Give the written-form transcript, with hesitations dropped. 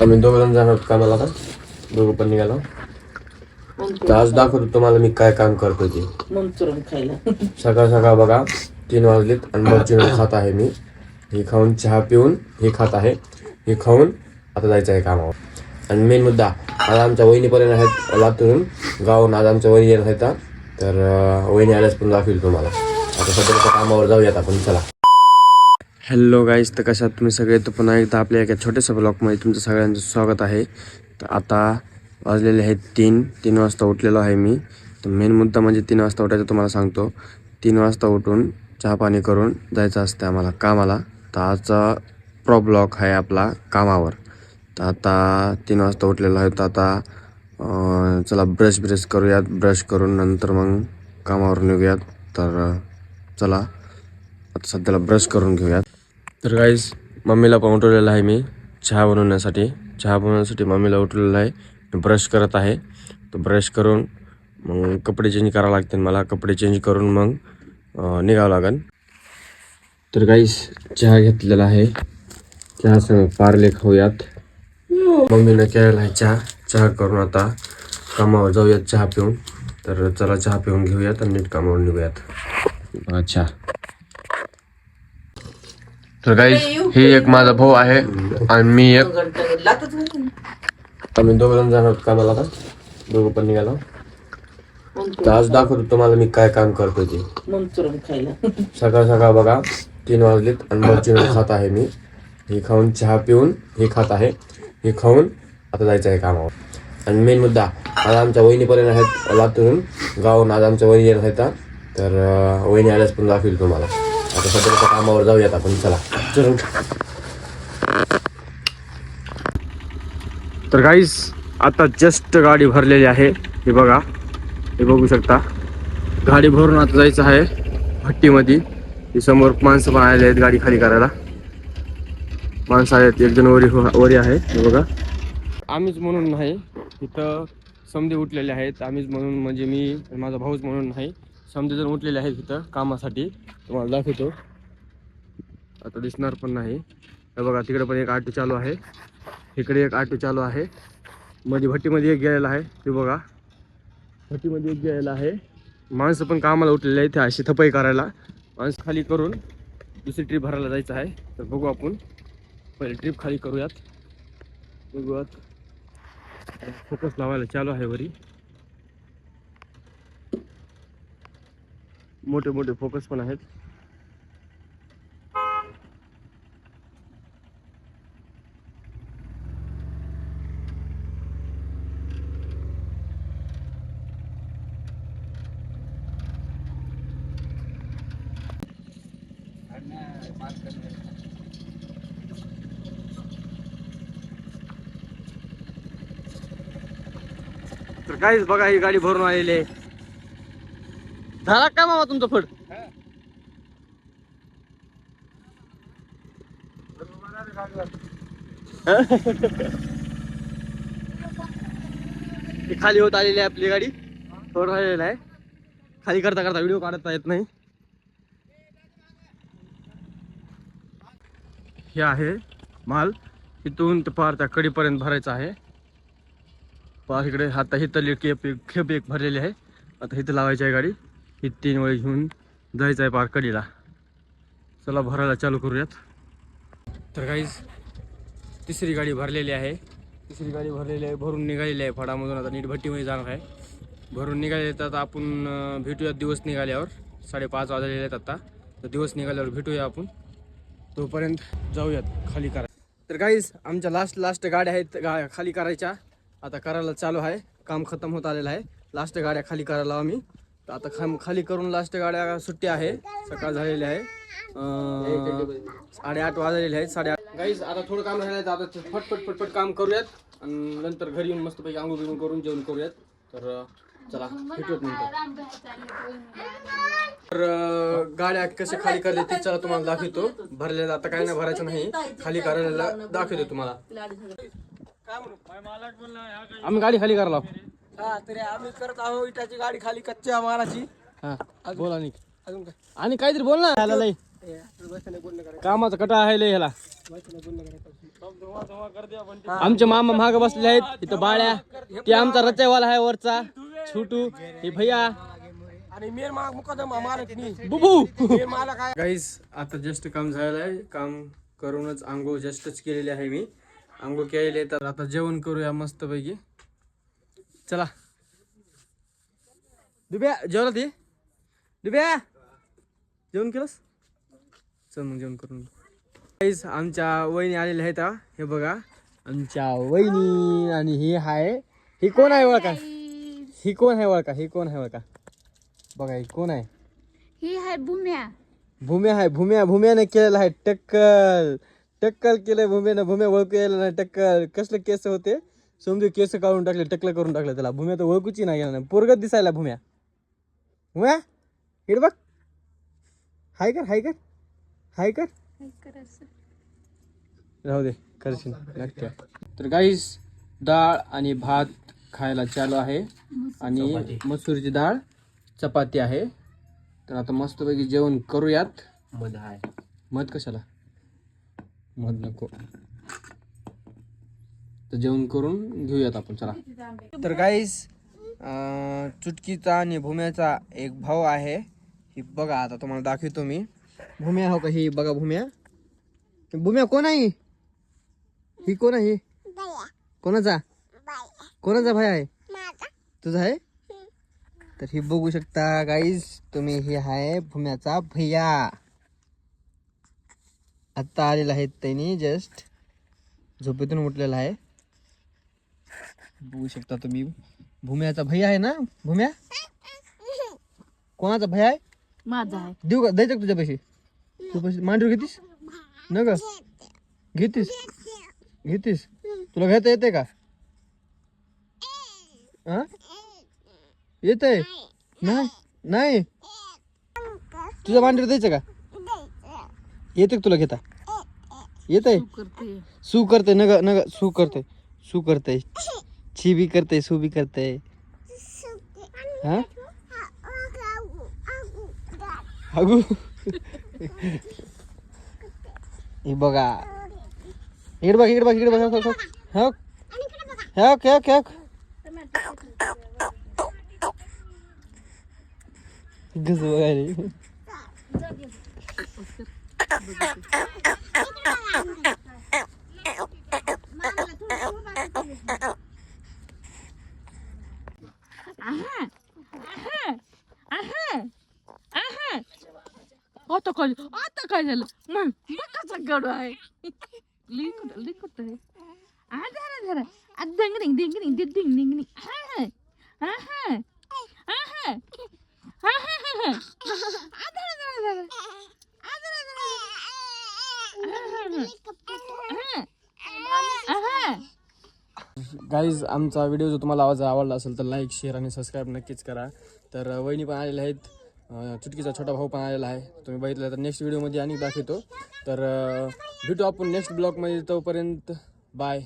आम्ही दोघं जण जाणार आहोत कामाला आता. दोघं पण निघालो. तर आज दाखवतो तुम्हाला मी काय काम करतो ते. मंचुरन खायला सकाळ सकाळ बघा 3 वाजलेत आणि मंचुरियन खात आहे मी. हे खाऊन चहा पिऊन हे खात आहे. हे खाऊन आता जायचं आहे कामावर. आणि मेन मुद्दा आज आमच्या वहिनीपर्यंत आहेत लातूरून गावून. आज आमच्या वहिनी येत आहेत. तर वहिनी आल्यास पण दाखवेल तुम्हाला. आता सध्या कामावर जाऊयात आपण. चला. हॅलो गाईज, तर कशात तुम्ही सगळे. तर पुन्हा एकदा आपल्या एका छोट्याशा ब्लॉगमध्ये तुमचं सगळ्यांचं स्वागत आहे. तर आता वाजलेले आहेत 3 वाजता उठलेलो आहे मी. तर मेन मुद्दा म्हणजे 3 वाजता उठायचं तुम्हाला सांगतो. 3 वाजता उठून चहा पाणी करून जायचं असतं आम्हाला कामाला. तर आजचा ब्लॉग आहे आपला कामावर. तर आता 3 वाजता उठलेलो आहे. तर आता चला ब्रश करूयात. ब्रश करून नंतर मग कामावर निघूयात. तर चला आता सध्याला ब्रश करून घेऊयात. तर गाईज मम्मीला पण उठवलेलं आहे मी चहा बनवण्यासाठी मम्मीला उठवलेलं आहे. ब्रश करत आहे. तर ब्रश करून मग कपडे चेंज करावं लागतील मला. कपडे चेंज करून मग निघावं लागेल. तर गाईज चहा घेतलेला आहे. चहासंग पार्ले खाऊयात. मम्मीनं केलेला आहे चहा करून आता कामावर जाऊयात चहा पिऊन. तर चला चहा पिऊन घेऊयात आणि नीट कामावर निघूयात. अच्छा. तर गाईज हे एक माझा भाऊ आहे आणि मी एक. आम्ही दोघं जण जाणार कामाला आता. दोघं पण निघालो. तर आज दाखवतो तुम्हाला मी काय काम करतो ते. मंचुरन खायला सकाळ सकाळ बघा 3 वाजलेत आणि मंचुरियन खात आहे मी. हे खाऊन चहा पिऊन हे खात आहे. हे खाऊन आता जायचं आहे कामावर. आणि मेन मुद्दा आज आमच्या वहिनीपर्यंत आहेत लातूरून गावून. आज आमच्या वहिनी येत आहेत. तर वहिनी आल्यास पण दाखवेल तुम्हाला. आता सध्या कामावर जाऊयात आपण. चला. तर गाईस आता जस्ट गाडी भरलेली आहे. हे बघा, हे बघू शकता. गाडी भरून आता जायचं आहे भट्टीमध्ये. ही समोर माणसं पण आलेले आहेत गाडी खाली करायला. माणसं आहेत. एक जण वरी आहे. हे बघा. आम्हीच म्हणून नाही, इथं समधे उठलेले आहेत. आम्हीच म्हणून म्हणजे मी माझा भाऊच म्हणून नाही, समधे जण उठलेले आहेत इथं कामासाठी. तुम्हाला दाखवतो. आता दिसणार पण नाही. हे बघा तिकडे पण एक ऑटो चालू आहे. इकडे एक ऑटो चालू आहे. मध्ये भट्टीमध्ये एक गेलेला आहे. ते बघा भट्टीमध्ये एक गेलेला आहे. माणसं पण कामाला उठलेले आहेत. अशी थपाई करायला. माणसं खाली करून दुसरी ट्रिप भरायला जायचं आहे. तर बघू आपण पहिले ट्रिप खाली करूयात. बघूयात. फोकस लावायला चालू आहे वरी. मोठे मोठे फोकस पण आहेत. तर काहीच बघा ही गाडी भरून आलेली आहे. झाला का मामा तुमचा फड? ती खाली होत आलेली आहे आपली गाडी. थोडं राहिलेलं आहे. खाली करता करता व्हिडिओ काढता येत नाही. हे आहे माल. इथून ते पार त्या कडीपर्यंत भरायचा आहे. पार इकडे आता ही तली खेप एक भरलेली आहे. आता इथं लावायची आहे गाडी. ही 3 वेळ घेऊन जायचं आहे पार कडीला. चला भरायला चालू करूयात. तर काहीच तिसरी गाडी भरलेली आहे. भरून निघालेली आहे फडामधून. आता नीट भट्टीमध्ये जाणार आहे. भरून निघाले तर आता आपण भेटूयात दिवस निघाल्यावर. 5:30 वाजलेले आहेत आता. तर दिवस निघाल्यावर भेटूया आपण. तोपर्यंत जाऊयात खाली करा. तर काहीच आमच्या लास्ट गाड्या आहेत खाली करायच्या. आता करायला चालू आहे. काम खतम होत आलेलं आहे. लास्ट गाड्या खाली करायला आम्ही. तर आता खाली करून लास्ट गाड्या सुट्टी आहे. सकाळ झालेली आहे. 8:30 वाजलेले आहेत. 8:30. गाईज आता थोडं काम राहिलं. आता फटफट काम करूयात. आणि नंतर घरी येऊन मस्तपैकी आंघोळ बिंघोळ करून जेवण करूयात. तर चला भेटूयात नंतर. तर गाड्या कशा खाली करते ते चला तुम्हाला दाखवतो. भरलेला आता काय नाही भरायचं नाही. खाली करायला दाखवतो तुम्हाला. आम्ही गाडी खाली करायला. तरी आम्ही करत आहोत इटाची गाडी खाली कच्च्या मालाची. हा बोल. अजून काय आणि काहीतरी बोल ना. कामाचा कटा आहे लय ह्याला. आमचे मामा महाग बसले आहेत इथं बाळ्या ते आमचा रचयवाला आहे वरचा छोटू हे भैया आणि मेन मुकदम मालक मी बुबू मेन मालक आहे. गाईस आता जस्ट काम झालेलं आहे काम करूनच आंघोळ जस्टच केलेली आहे मी आंघोळ केलेली आहे तर आता जेवण करूया मस्त पैकी चला दुब्या जेवला ती दुब्या जेवण केलंस चल मग जेवण करून गाईस आमच्या वहिनी आलेल्या आहेत हे बघा आमच्या वहिनी आणि ही आहे ही कोण आहे ओळखा ही कोण आहे ओळखा ही कोण आहे ओळखा बघा ही कोण आहे ही आहे भूम्या भूम्या आहे भूम्याने केलेलं आहे टक्कल केलंय भूम्यानं भूम्या ओळखू यायला नाही टक्कल कसले केस होते समजू केस काढून टाकले टक्कल करून टाकलं त्याला भूम्या तर ओळखूची नाही गेला नाही पोरगत दिसायला भूम्या इकडे बघ हाय कर राहू दे करशील नक्की तर गाईस डाळ आणि भात खायला चालू आहे आणि मसूरची डाळ चपाती आहे तर आता मस्तपैकी जेवण करूयात मध आहे मध कशाला मध नको तर जेवण करून घेऊयात आपण चला तर गाईस चुटकीचा आणि भूम्याचा एक भाऊ आहे ही बघा आता तुम्हाला दाखवतो मी भूम्या हो का ही बघा भूम्या कोण आहे ही कोण आहे कोणाचा भाई आहे तुझा आहे तर ही बघू शकता गाईज तुम्ही ही आहे भूम्याचा भैया आता आलेला आहे त्यांनी जस्ट झोपेतून उठलेला आहे बघू शकता तुम्ही भूम्याचा भैया आहे ना भूम्या कोणाचा भैया आहे माझा आहे देऊ का द्यायचं का तुझ्या पैसे तू पैसे मांडीवर घेतीस न ग घेतीस तुला घेता येते का हा येते नाही तुझ्या मांडीवर द्यायचं का येते तुला घेता येते सू करते नग सू करते छी भी करते सू भी करते हा अगू हे बघा इकडे बघ हक गज बघायला आता काय झालं मग कसा गडू आहे लिखत आहे धरा डिंग डिंग डिंग डिंग डिंग गाईज आमचा व्हिडिओ जर तुम्हाला आवाज आवडला असेल तर लाईक शेअर आणि सबस्क्राईब नक्कीच करा तर वहिनी पण आलेल्या आहेत चुटकीचा छोटा भाऊ पण आलेला आहे तुम्ही बघितलं तर नेक्स्ट व्हिडिओमध्ये आणि दाखवतो तर भेटू आपण नेक्स्ट ब्लॉगमध्ये तोपर्यंत बाय